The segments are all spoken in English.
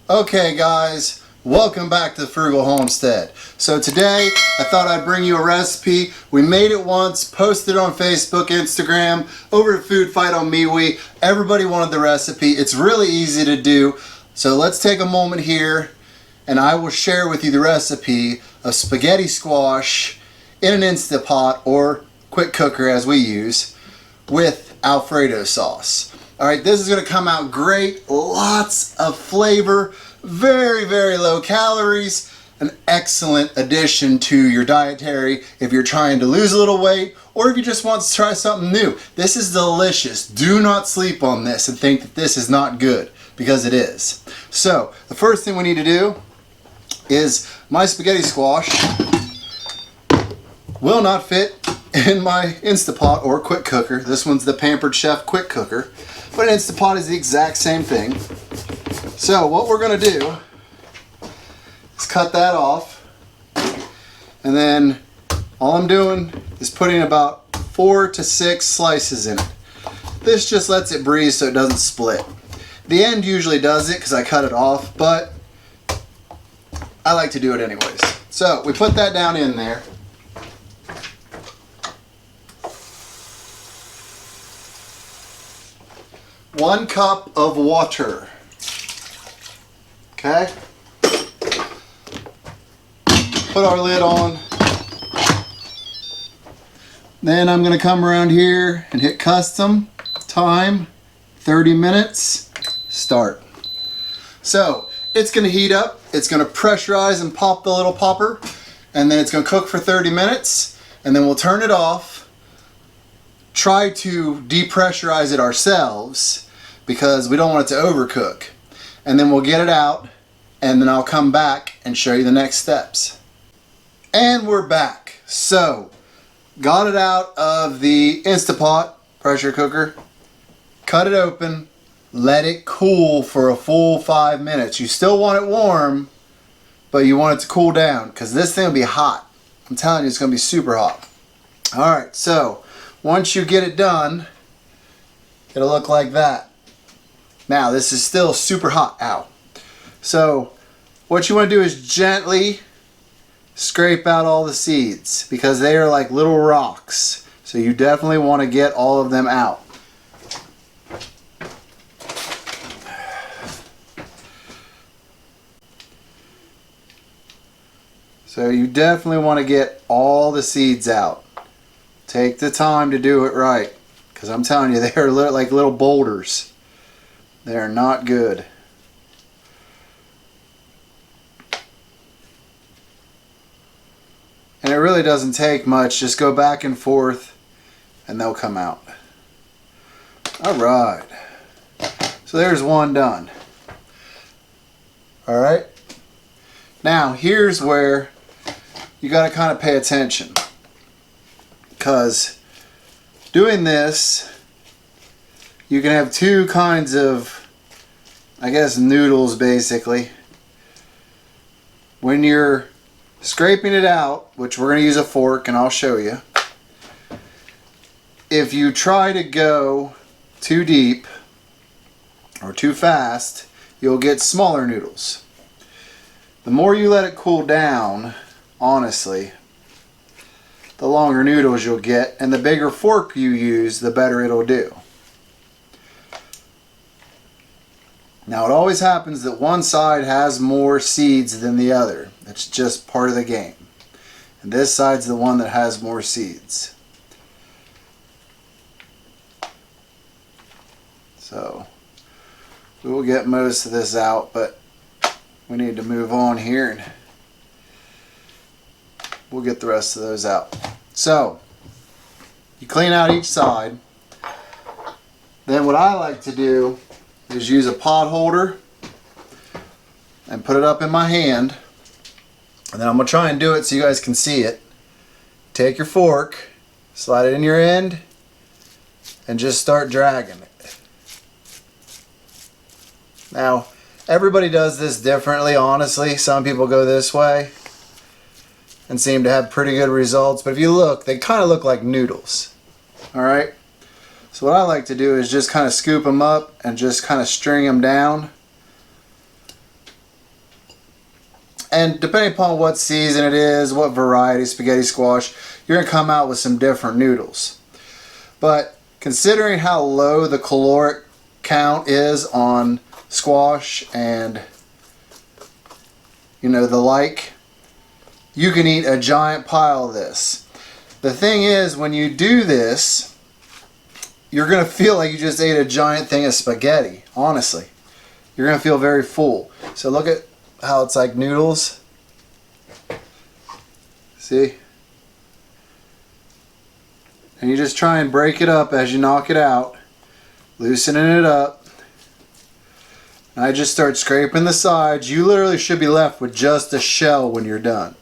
Okay guys, welcome back to the Frugal Homestead. So today I thought I'd bring you a recipe. We made it once, posted it on Facebook, Instagram, over at Food Fight on MeWe. Everybody wanted the recipe. It's really easy to do. So let's take a moment here and I will share with you the recipe of spaghetti squash in an Instapot or quick cooker as we use with Alfredo sauce. Alright, this is going to come out great, lots of flavor, very, very low calories, an excellent addition to your dietary if you're trying to lose a little weight or if you just want to try something new. This is delicious. Do not sleep on this and think that this is not good, because it is. So, the first thing we need to do is my spaghetti squash will not fit in my Instapot or quick cooker. This one's the Pampered Chef quick cooker. But an Instapot is the exact same thing. So what we're going to do is cut that off. And then all I'm doing is putting about 4 to 6 slices in it. This just lets it breathe so it doesn't split. The end usually does it because I cut it off, but I like to do it anyways. So we put that down in there. One cup of water. Okay. Put our lid on. Then I'm going to come around here and hit custom. Time 30 minutes. Start. So it's going to heat up. It's going to pressurize and pop the little popper. And then it's going to cook for 30 minutes. And then we'll turn it off. Try to depressurize it ourselves because we don't want it to overcook. And then we'll get it out and then I'll come back and show you the next steps. And we're back. So, got it out of the Instapot pressure cooker, cut it open, let it cool for a full 5 minutes. You still want it warm, but you want it to cool down because this thing will be hot. I'm telling you, it's going to be super hot. Alright, so once you get it done, it'll look like that. Now, this is still super hot out. So, what you want to do is gently scrape out all the seeds because they are like little rocks. So you definitely want to get all of them out. So you definitely want to get all the seeds out. Take the time to do it right, because I'm telling you, they are like little boulders. They are not good. And it really doesn't take much. Just go back and forth and they'll come out. Alright. So there's one done. Alright. Now here's where you got to kind of pay attention. Because doing this, you can have two kinds of, I guess, noodles basically. When you're scraping it out, which we're going to use a fork and I'll show you, if you try to go too deep or too fast, you'll get smaller noodles. The more you let it cool down, honestly, the longer noodles you'll get, and the bigger fork you use, the better it'll do. Now, it always happens that one side has more seeds than the other. That's just part of the game. And this side's the one that has more seeds. So, we will get most of this out, but we need to move on here and we'll get the rest of those out. So, you clean out each side. Then what I like to do is use a pot holder and put it up in my hand. And then I'm going to try and do it so you guys can see it. Take your fork, slide it in your end, and just start dragging it. Now, everybody does this differently, honestly. Some people go this way, and seem to have pretty good results. But if you look, they kind of look like noodles. Alright? So what I like to do is just kind of scoop them up and just kind of string them down. And depending upon what season it is, what variety, spaghetti squash, you're going to come out with some different noodles. But considering how low the caloric count is on squash and the like, you can eat a giant pile of this. The thing is, when you do this, you're going to feel like you just ate a giant thing of spaghetti, honestly. You're going to feel very full. So look at how it's like noodles. See? And you just try and break it up as you knock it out, loosening it up. And I just start scraping the sides. You literally should be left with just a shell when you're done.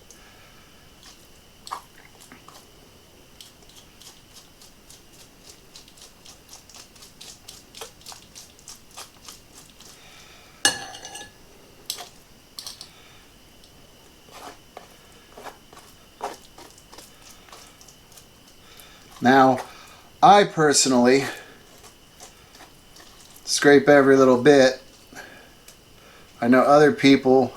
Now, I personally scrape every little bit. I know other people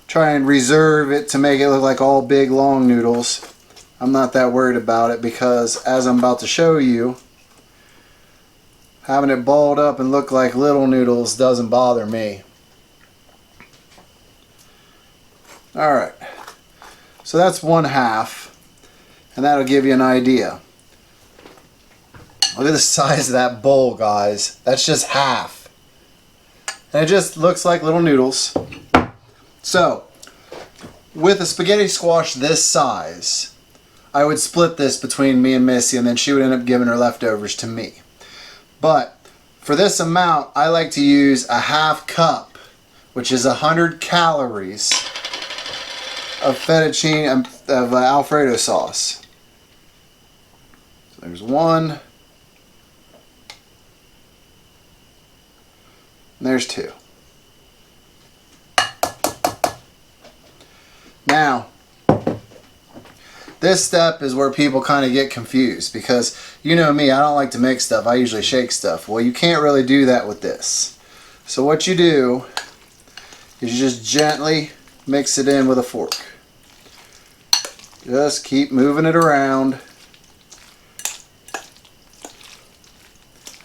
try and reserve it to make it look like all big long noodles. I'm not that worried about it because, as I'm about to show you, having it balled up and look like little noodles doesn't bother me. Alright, so that's 1/2, and that'll give you an idea. Look at the size of that bowl, guys. That's just half. And it just looks like little noodles. So, with a spaghetti squash this size, I would split this between me and Missy, and then she would end up giving her leftovers to me. But for this amount, I like to use a 1/2 cup, which is 100 calories of fettuccine, of Alfredo sauce. So there's one. And there's 2. Now, this step is where people kind of get confused because you know me, I don't like to mix stuff. I usually shake stuff. Well, you can't really do that with this. So what you do is you just gently mix it in with a fork. Just keep moving it around.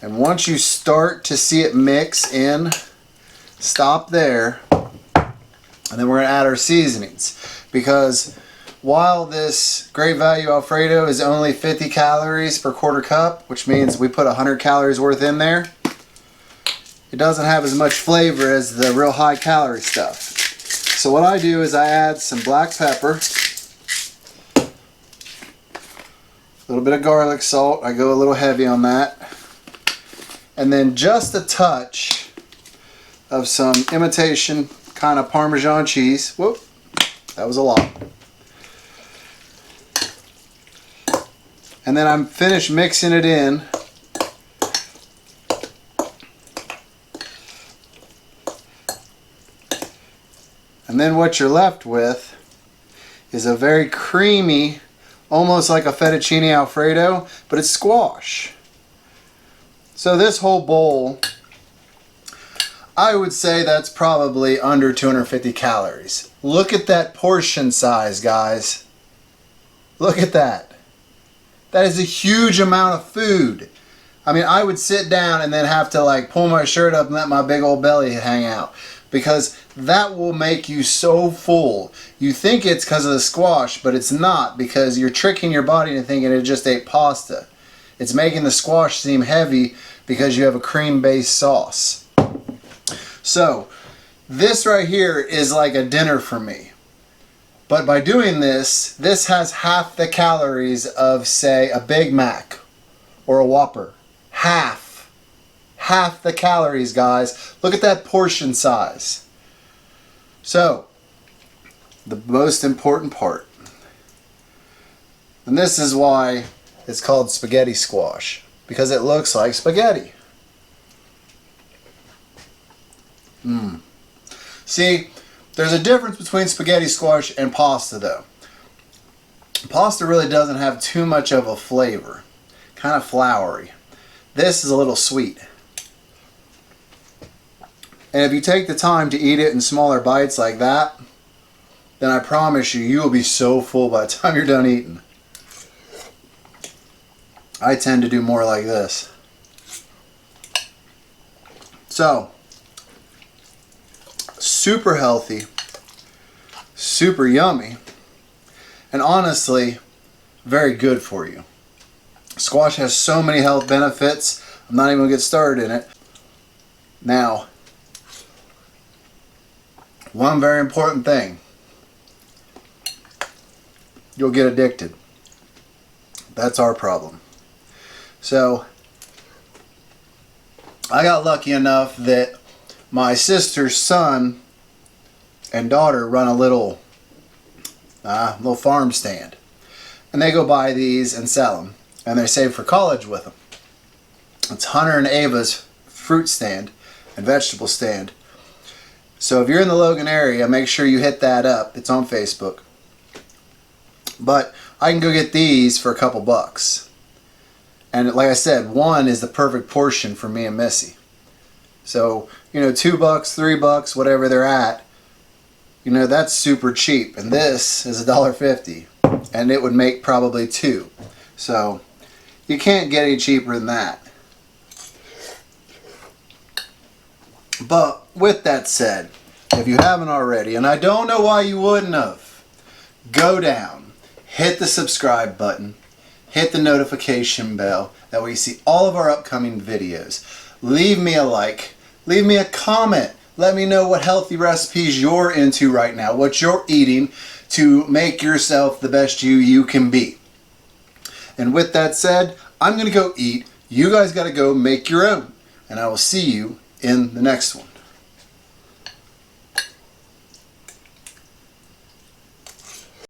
And once you start to see it mix in, stop there. And then we're going to add our seasonings. Because while this Great Value Alfredo is only 50 calories per 1/4 cup, which means we put 100 calories worth in there, it doesn't have as much flavor as the real high calorie stuff. So what I do is I add some black pepper, a little bit of garlic salt. I go a little heavy on that. And then just a touch of some imitation kind of Parmesan cheese. Whoop, that was a lot. And then I'm finished mixing it in. And then what you're left with is a very creamy, almost like a fettuccine Alfredo, but it's squash. So this whole bowl, I would say that's probably under 250 calories. Look at that portion size, guys. Look at that. That is a huge amount of food. I mean, I would sit down and then have to like pull my shirt up and let my big old belly hang out. Because that will make you so full. You think it's because of the squash, but it's not, because you're tricking your body into thinking it just ate pasta. It's making the squash seem heavy because you have a cream-based sauce. So, this right here is like a dinner for me. But by doing this, this has half the calories of, say, a Big Mac or a Whopper. Half. Half the calories, guys. Look at that portion size. So, the most important part. And this is why it's called spaghetti squash. Because it looks like spaghetti. See, there's a difference between spaghetti squash and pasta though. Pasta really doesn't have too much of a flavor. Kind of floury. This is a little sweet. And if you take the time to eat it in smaller bites like that, then I promise you, you will be so full by the time you're done eating. I tend to do more like this. So, super healthy, super yummy, and honestly, very good for you. Squash has so many health benefits, I'm not even going to get started in it. Now, one very important thing, you'll get addicted. That's our problem. So, I got lucky enough that my sister's son and daughter run a little farm stand. And they go buy these and sell them. And they save for college with them. It's Hunter and Ava's fruit stand and vegetable stand. So if you're in the Logan area, make sure you hit that up. It's on Facebook. But I can go get these for a couple bucks. And like I said, one is the perfect portion for me and Missy. So, you know, $2, $3, whatever they're at, you know, that's super cheap. And this is $1.50. And it would make probably 2. So, you can't get any cheaper than that. But with that said, if you haven't already, and I don't know why you wouldn't have, go down, hit the subscribe button, hit the notification bell, that way you see all of our upcoming videos. Leave me a like, leave me a comment, let me know what healthy recipes you're into right now, what you're eating to make yourself the best you can be. And with that said, I'm going to go eat. You guys got to go make your own. And I will see you in the next one.